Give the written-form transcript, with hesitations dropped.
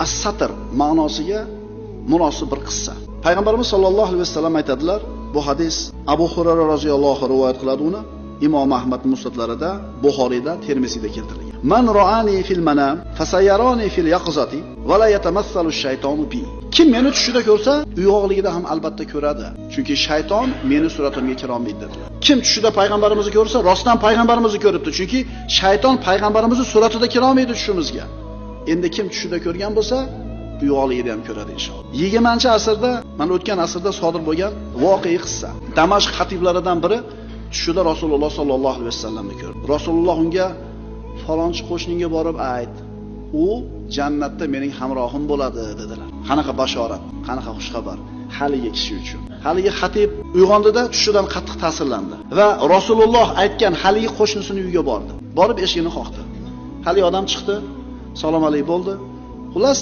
as-satr ma'nosiga munosib bir qissa. Payg'ambarimiz sollallohu alayhi vasallam aytadilar, bu hadis Abu Hurayra roziyallohu rivoyat qiladi uni. Imom Ahmad musnadlarida, Buxoriyda, Termizida keltirilgan. Man ra'ani fil manam fasayarani fil yaqzati va la yatamassalu shaytonu bi. Kim meni tushida ko'rsa, uyg'oqligida ham albatta ko'radi. Chunki shayton meni suratimga kira olmaydi dedilar. Kim tushida payg'ambarimizni ko'rsa, rostdan payg'ambarimizni ko'ribdi. Chunki shayton payg'ambarimizning suratida kira olmaydi tushimizga. Endi kim tushida ko'rgan bo'lsa, uyg'oqligida ham ko'radi inshaalloh. 20-asrda, mana o'tgan asrda sodir bo'lgan voqea qissa. Damashq xatiblaridan biri tushida Rasululloh sollallohu alayhi vasallamni ko'rdi. Rasululloh unga falonchi qo'shningga borib ayt, u jannatda mening hamrohim bo'ladi dedilar. Qanaqa bashorat, qanaqa xushxabar haligi kishi uchun. Haligi xatib uyg'ondida tushidan qattiq ta'sirlandi va Rasululloh aytgan haligi qo'shnisining uyiga bordi. Borib eshigini qoqdi. Haligi odam chiqdi, salom alaykum bo'ldi. Xullas